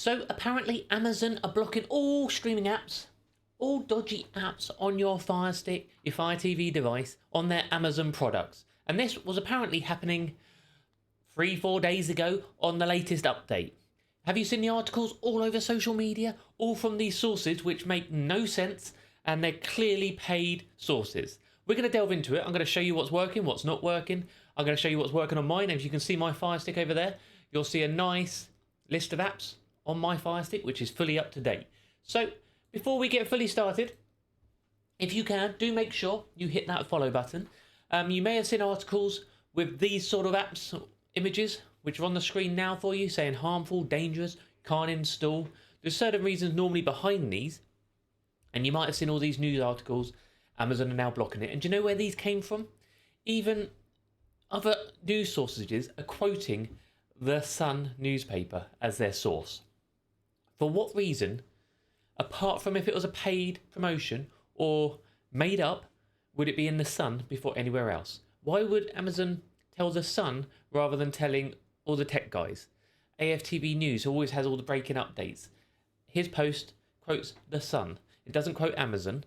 So apparently Amazon are blocking all streaming apps, all dodgy apps on your Fire Stick, your Fire TV device, on their Amazon products. And this was apparently happening 3-4 days ago on the latest update. Have you seen the articles all over social media? All from these sources which make no sense, and they're clearly paid sources. We're going to delve into it. I'm going to show you what's working, what's not working. I'm going to show you what's working on mine. As you can see my Fire Stick over there, you'll see a nice list of apps on my Fire Stick, which is fully up to date. So before we get fully started, if you can, do make sure you hit that follow button. You may have seen articles with these sort of apps, images, which are on the screen now for you, saying harmful, dangerous, can't install. There's certain reasons normally behind these, and you might have seen all these news articles. Amazon are now blocking it. And do you know where these came from? Even other news sources are quoting the Sun newspaper as their source. For what reason, apart from if it was a paid promotion or made up, would it be in the Sun before anywhere else? Why would Amazon tell the Sun rather than telling all the tech guys? AFTV News always has all the breaking updates. His post quotes the Sun. It doesn't quote Amazon.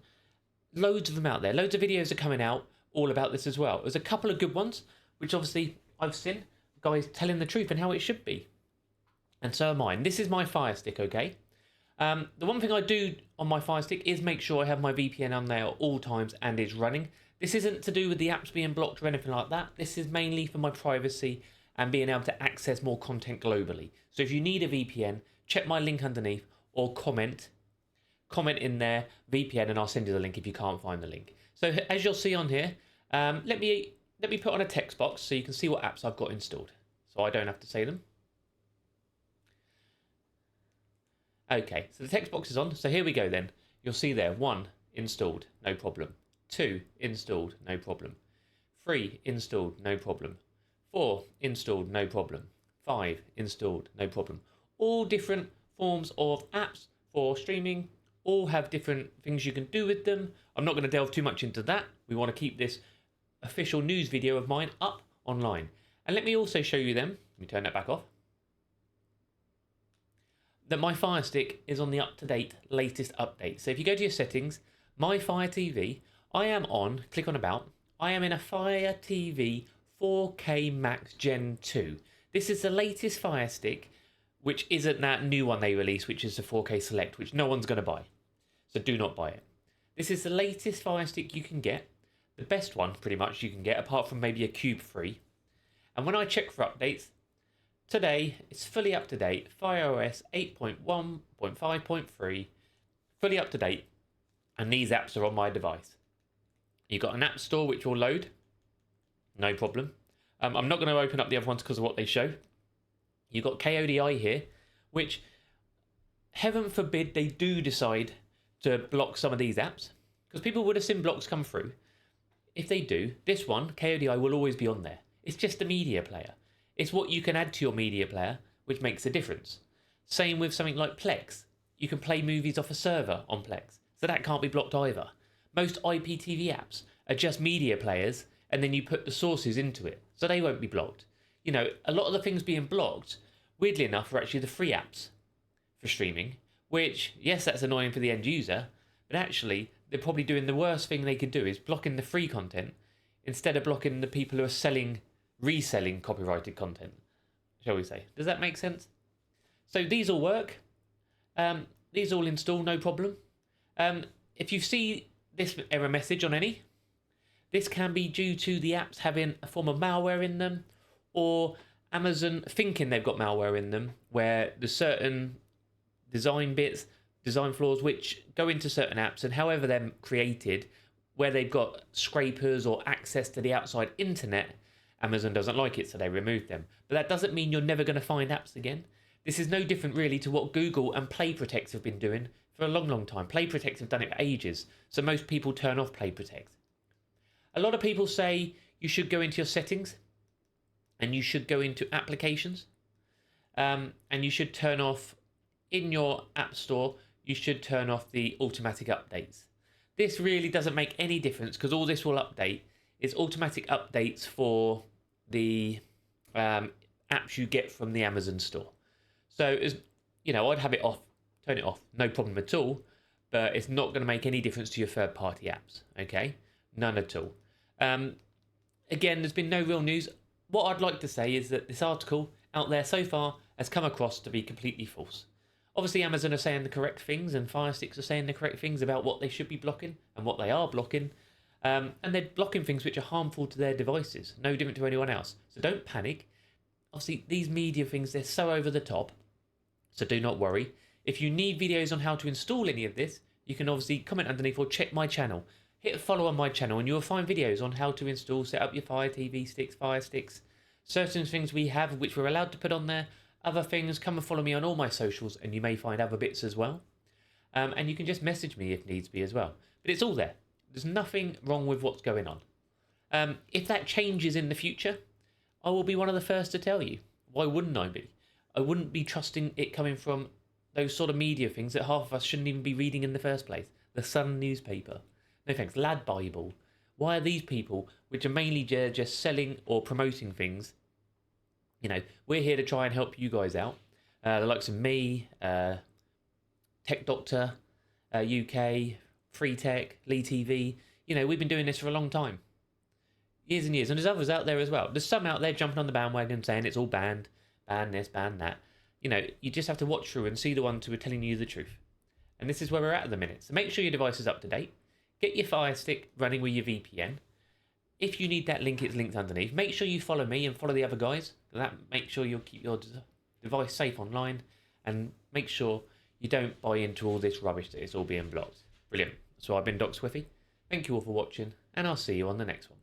Loads of them out there. Loads of videos are coming out all about this as well. There's a couple of good ones, which obviously I've seen guys telling the truth and how it should be. And so am I. And this is my Fire Stick, okay? The one thing I do on my Fire Stick is make sure I have my VPN on there at all times and it's running. This isn't to do with the apps being blocked or anything like that. This is mainly for my privacy and being able to access more content globally. So if you need a VPN, check my link underneath or comment in there, VPN, and I'll send you the link if you can't find the link. So as you'll see on here, let me put on a text box so you can see what apps I've got installed, so I don't have to say them. Okay, so the text box is on. So here we go then. You'll see there, 1 installed, no problem. 2 installed, no problem. 3 installed, no problem. 4 installed, no problem. 5 installed, no problem. All different forms of apps for streaming, all have different things you can do with them. I'm not going to delve too much into that. We want to keep this official news video of mine up online. And let me also show you them. Let me turn that back off. That my Fire Stick is on the up-to-date latest update. So if you go to your settings, my Fire TV, I am on, click on About, I am in a Fire TV 4K Max Gen 2. This is the latest Fire Stick, which isn't that new one they released, which is the 4K Select, which no one's going to buy. So do not buy it. This is the latest Fire Stick you can get. The best one, pretty much, you can get, apart from maybe a Cube 3. And when I check for updates, today, it's fully up to date. FireOS 8.1.5.3, fully up to date. And these apps are on my device. You've got an app store which will load. No problem. I'm not going to open up the other ones because of what they show. You've got KODI here, which, heaven forbid, they do decide to block some of these apps. Because people would have seen blocks come through. If they do, this one, KODI, will always be on there. It's just a media player. It's what you can add to your media player, which makes a difference. Same with something like Plex. You can play movies off a server on Plex, so that can't be blocked either. Most IPTV apps are just media players, and then you put the sources into it, so they won't be blocked. You know, a lot of the things being blocked, weirdly enough, are actually the free apps for streaming, which, yes, that's annoying for the end user, but actually, they're probably doing the worst thing they could do is blocking the free content instead of blocking the people who are reselling copyrighted content, shall we say. Does that make sense? So these all work. These all install, no problem. If you see this error message on any, this can be due to the apps having a form of malware in them, or Amazon thinking they've got malware in them, where there's certain design flaws which go into certain apps, and however they're created, where they've got scrapers or access to the outside internet, Amazon doesn't like it, so they remove them. But that doesn't mean you're never going to find apps again. This is no different really to what Google and Play Protect have been doing for a long, long time. Play Protect have done it for ages, so most people turn off Play Protect. A lot of people say you should go into your settings and you should go into applications and you should turn off in your app store, you should turn off the automatic updates. This really doesn't make any difference because all this will update is automatic updates for the apps you get from the Amazon store. So you know, I'd have it off, turn it off, no problem at all. But it's not going to make any difference to your third-party apps. Okay, none at all. Again, there's been no real news. What I'd like to say is that this article out there so far has come across to be completely false. Obviously, Amazon are saying the correct things, and Firesticks are saying the correct things about what they should be blocking and what they are blocking. And they're blocking things which are harmful to their devices, no different to anyone else. So don't panic. Obviously, these media things, they're so over the top. So do not worry. If you need videos on how to install any of this, you can obviously comment underneath or check my channel. Hit follow on my channel and you'll find videos on how to install, set up your Fire TV sticks, Fire Sticks, certain things we have which we're allowed to put on there. Other things, come and follow me on all my socials and you may find other bits as well. And you can just message me if needs be as well. But it's all there. There's nothing wrong with what's going on. If that changes in the future, I will be one of the first to tell you. Why wouldn't I be? I wouldn't be trusting it coming from those sort of media things that half of us shouldn't even be reading in the first place. The Sun newspaper. No thanks. Lad Bible. Why are these people, which are mainly just selling or promoting things, you know, we're here to try and help you guys out. The likes of me, Tech Doctor, UK, Free Tech, Lite TV. You know, we've been doing this for a long time. Years and years. And there's others out there as well. There's some out there jumping on the bandwagon saying it's all banned. Ban this, ban that. You know, you just have to watch through and see the ones who are telling you the truth. And this is where we're at the minute. So make sure your device is up to date. Get your Fire Stick running with your VPN. If you need that link, it's linked underneath. Make sure you follow me and follow the other guys. That make sure you'll keep your device safe online. And make sure you don't buy into all this rubbish that it's all being blocked. Brilliant. So I've been Doc Squiffy. Thank you all for watching. And I'll see you on the next one.